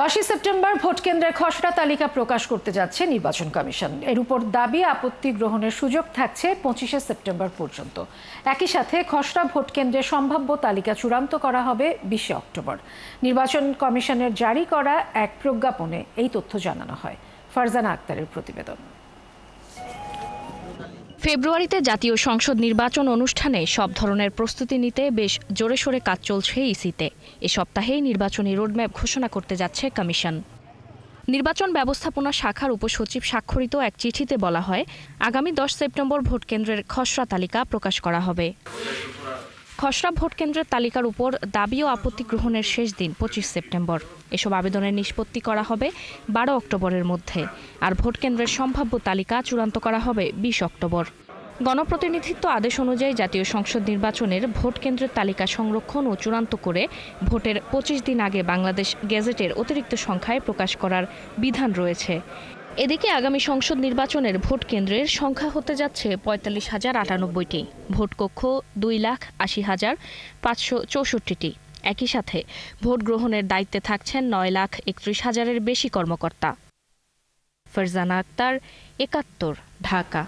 10 September vote কেন্দ্রের খসড়া তালিকা প্রকাশ করতে যাচ্ছে নির্বাচন কমিশন। এর উপর দাবি আপত্তি গ্রহণের সুযোগ থাকছে 25 সেপ্টেম্বর পর্যন্ত। একই সাথে খসড়া ভোট কেন্দ্রের সম্ভাব্য তালিকা চূড়ান্ত করা হবে 20 অক্টোবর। নির্বাচন কমিশনের জারি করা এক প্রজ্ঞাপনে এই তথ্য জানানো হয়। ফারজানা আক্তারের প্রতিবেদন। ফেব্রুয়ারিতে জাতীয় সংসদ নির্বাচন অনুষ্ঠানে সব ধরনের প্রস্তুতি নিতে বেশ জোরে সোরে কাজ চলছে ইসিতে। এ সপ্তাহেই নির্বাচনী রোডম্যাপ ঘোষণা করতে যাচ্ছে কমিশন। নির্বাচন ব্যবস্থাপনা শাখার উপসচিব স্বাক্ষরিত এক চিঠিতে বলা হয়, আগামী 10 সেপ্টেম্বর ভোট কেন্দ্রের খসড়া তালিকা প্রকাশ করা হবে। খসড়া ভোট কেন্দ্রের তালিকার উপর দাবি ও আপত্তি গ্রহণের শেষ দিন 25 সেপ্টেম্বর। এসব আবেদনের নিষ্পত্তি করা হবে 12 অক্টোবরের মধ্যে, আর ভোট কেন্দ্রের সম্ভাব্য তালিকা চূড়ান্ত করা হবে 20 অক্টোবর। গণপ্রতিনিধিত্ব আদেশ অনুযায়ী জাতীয় সংসদ নির্বাচনের ভোট কেন্দ্রের তালিকা সংরক্ষণ ও চূড়ান্ত করে ভোটের 25 দিন আগে বাংলাদেশ গেজেটের অতিরিক্ত সংখ্যায় প্রকাশ করার বিধান রয়েছে। এদিকে আগামী সংসদ নির্বাচনের ভোট কেন্দ্রের সংখ্যা হতে যাচ্ছে 45,098টি, ভোট কক্ষ 2,80,564টি। একই সাথে ভোট গ্রহণের দায়িত্বে থাকছেন 9,31,000-এর বেশি কর্মকর্তা। ফারজানা আক্তার, 71, ঢাকা।